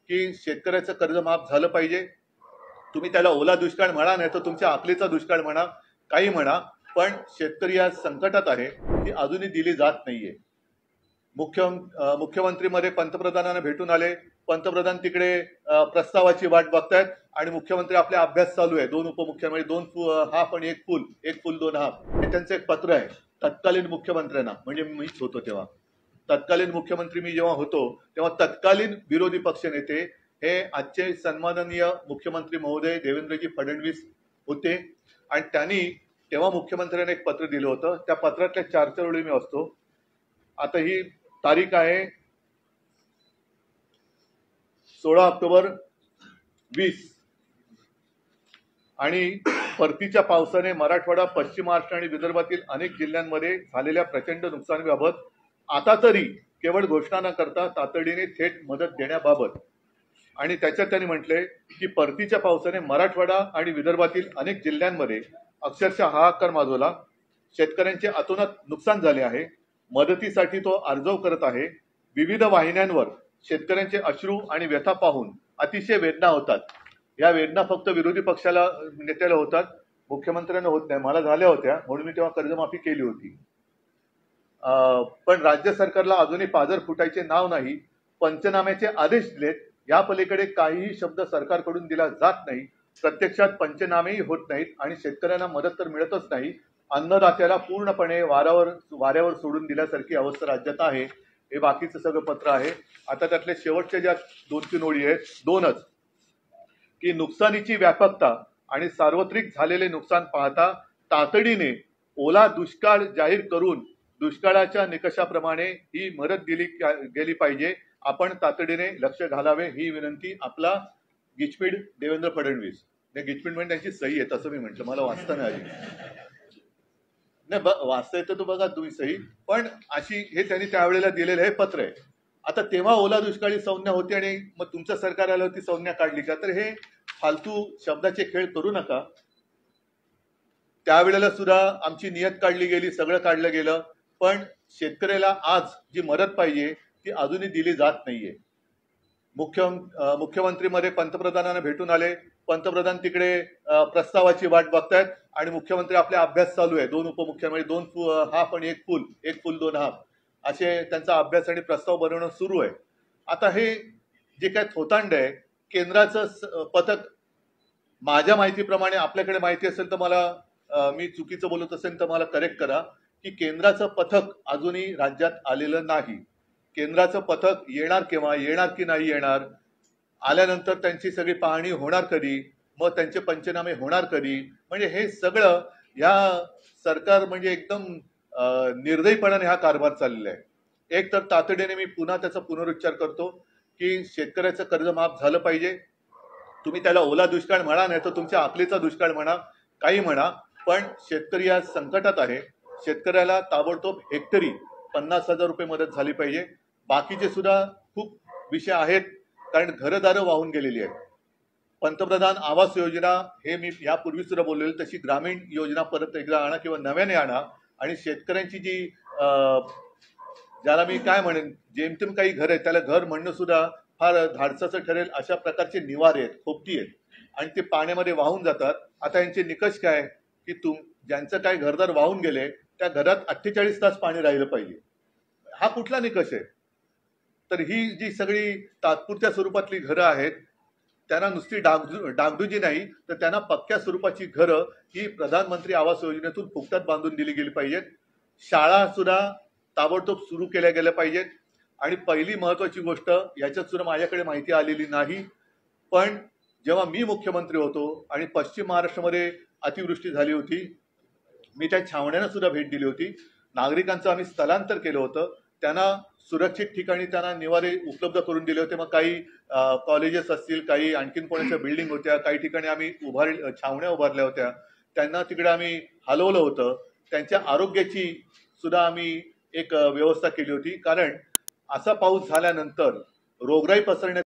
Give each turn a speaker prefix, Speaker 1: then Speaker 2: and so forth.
Speaker 1: की शेतकऱ्याचं कर्ज माफ झालं पाहिजे। तुम्ही त्याला ओला दुष्काळ म्हणा, नाही तर तुमच्या अकलेचा दुष्काळ म्हणा, काही म्हणा, पण शेतकरी आज संकटात आहे, ती अजूनही दिली जात नाहीये। मुख्यमंत्रीमध्ये पंतप्रधानांना भेटून आले, पंतप्रधान तिकडे प्रस्तावाची वाट बघतायत आणि मुख्यमंत्री आपला अभ्यास चालू आहे। दोन उपमुख्यमंत्री, दोन हाफ आणि एक फुल दोन हाफ, हे त्यांचं एक पत्र आहे तत्कालीन मुख्यमंत्र्यांना, म्हणजे मीच होतो तेव्हा। तत्कालीन मुख्यमंत्री मी जेव्हा होतो तेव्हा तत्कालीन विरोधी पक्षनेते हे आजचे सन्माननीय मुख्यमंत्री महोदय देवेंद्रजी फडणवीस होते आणि त्यांनी तेव्हा मुख्यमंत्र्यांना एक पत्र दिलं होतं। त्या पत्रातल्या 4 ओळी मी वाचतो। आता ही तारीख आहे 16 ऑक्टोबर 20 आणि परतीच्या पावसाने मराठवाडा, पश्चिम महाराष्ट्र आणि विदर्भातील अनेक जिल्ह्यांमध्ये झालेल्या प्रचंड नुकसानीबाबत आता तरी केवळ घोषणा न करता तातडीने थेट मदत देण्याबाबत, आणि त्याच्यात त्यांनी म्हटले की परतीच्या पावसाने मराठवाडा आणि विदर्भातील अनेक जिल्ह्यांमध्ये अक्षरशः हाहाकार माजवला। शेतकऱ्यांचे अतोनात नुकसान झाले आहे। मदतीसाठी तो अर्ज करत आहे। विविध वाहिन्यांवर शेतकऱ्यांचे अश्रू आणि व्यथा पाहून अतिशय वेदना होतात। या वेदना फक्त विरोधी पक्षाला नेत्याला होतात, मुख्यमंत्र्यांना होत नाही। मला झाल्या होत्या म्हणून मी तेव्हा कर्जमाफी केली होती। पण राज्य सरकारला अजूनही पाझर फुटायचे नाव नाही। पंचनाम्याचे आदेश दिलेत, या पलीकडे काहीही शब्द सरकारकडून दिला जात नाही। प्रत्यक्षात पंचनामेही होत नाहीत आणि शेतकऱ्यांना मदत तर मिळतच नाही। अन्नदात्याला पूर्णपणे वाऱ्यावर सोडून दिल्यासारखी अवस्था राज्यात आहे। हे बाकीचं सगळं पत्र आहे। आता त्यातल्या शेवटच्या ज्या 2-3 ओळी आहेत, दोनच, की नुकसानीची व्यापकता आणि सार्वत्रिक झालेले नुकसान पाहता तातडीने ओला दुष्काळ जाहीर करून दुष्काळाच्या निकषाप्रमाणे ही मदत दिली गेली पाहिजे। आपण तातडीने लक्ष घालावे ही विनंती आपला गिचमीड देवेंद्र फडणवीस। गिचमीड म्हणजे त्यांची सही आहे तसं मी म्हटलं, मला वाचता नाही आली। नाही वाचता येतं तो बघा तुम्ही सही, पण अशी हे त्यांनी त्यावेळेला दिलेलं हे पत्र आहे। आता तेव्हा ओला दुष्काळी संज्ञा होती आणि मग तुमचं सरकार आलं ती संज्ञा काढली का? तर हे फालतू शब्दाचे खेळ करू नका। त्यावेळेला सुद्धा आमची नियत काढली गेली, सगळं काढलं गेलं, पण शेतकऱ्याला आज जी मदत पाहिजे ती अजूनही दिली जात नाहीये। मुख्यमंत्रीमध्ये पंतप्रधानांना भेटून आले, पंतप्रधान तिकडे प्रस्तावाची वाट बघतायत आणि मुख्यमंत्री आपला अभ्यास चालू आहे। दोन उपमुख्यमंत्री, दोन हाफ आणि एक फुल दोन हाफ, असे त्यांचा अभ्यास आणि प्रस्ताव बनवणं सुरू आहे। आता हे जे काय थोतांड आहे, केंद्राचं पथक, माझ्या माहितीप्रमाणे, आपल्याकडे माहिती असेल तर मला, मी चुकीचं बोलत असेल तर मला करेक्ट करा, की केंद्राचं पथक अजूनही राज्यात आलेलं नाही। केंद्राचं पथक येणार केव्हा, येणार की नाही येणार, आल्यानंतर त्यांची सगळी पाहणी होणार कधी, मग त्यांचे पंचनामे होणार कधी, म्हणजे हे सगळं या सरकार म्हणजे एकदम निर्दयीपणाने हा कारभार चाललेला आहे। एक तर तातडीने मी पुन्हा त्याचा पुनरुच्चार करतो की शेतकऱ्याचं कर्ज माफ झालं पाहिजे। तुम्ही त्याला ओला दुष्काळ म्हणा, नाही तर तुमच्या अकलेचा दुष्काळ म्हणा, काही म्हणा, पण शेतकरी आज संकटात आहे। शेतकऱ्याला ताबडतोब हेक्टरी 50,000 रुपये मदत झाली पाहिजे। बाकीचे सुद्धा खूप विषय आहेत, कारण घरदारं वाहून गेलेली आहेत। पंतप्रधान आवास योजना हे मी यापूर्वी सुद्धा बोललेलं, तशी ग्रामीण योजना परत एकदा आणा किंवा नव्याने आणा, आणि शेतकऱ्यांची जी ज्याला मी काय म्हणेन, जेमतेम काही घर आहे त्याला घर म्हणणं सुद्धा फार धाडसाचं ठरेल, अशा प्रकारचे निवारे आहेत, खोपटी आहेत, आणि ते पाण्यामध्ये वाहून जातात। आता यांचे निकष काय की ज्यांचं काय घरदार वाहून गेले त्या घरात 48 तास पाणी राहिलं पाहिजे, हा कुठला निकष आहे? तर ही जी सगळी तात्पुरत्या स्वरूपातली घरं आहेत, त्यांना नुसती डागडुजी नाही तर त्यांना पक्क्या स्वरूपाची घरं ही प्रधानमंत्री आवास योजनेतून फुकटात बांधून दिली गेली पाहिजेत। शाळा सुद्धा ताबडतोब सुरू केल्या गेल्या पाहिजेत। आणि पहिली महत्वाची गोष्ट, याच्यात सुद्धा माझ्याकडे माहिती आलेली नाही, पण जेव्हा मी मुख्यमंत्री होतो आणि पश्चिम महाराष्ट्रामध्ये अतिवृष्टी झाली होती, मी त्या छावण्यांना सुद्धा भेट दिली होती। नागरिकांचं आम्ही स्थलांतर केलं होतं, त्यांना सुरक्षित ठिकाणी त्यांना निवारे उपलब्ध करून दिले होते। मग काही कॉलेजेस असतील, काही आणखीन कोणाच्या बिल्डिंग होत्या, काही ठिकाणी आम्ही छावण्या उभारल्या होत्या, त्यांना तिकडे आम्ही हलवलं होतं। त्यांच्या आरोग्याची सुद्धा आम्ही एक व्यवस्था केली होती, कारण असा पाऊस झाल्यानंतर रोगराई पसरण्याचा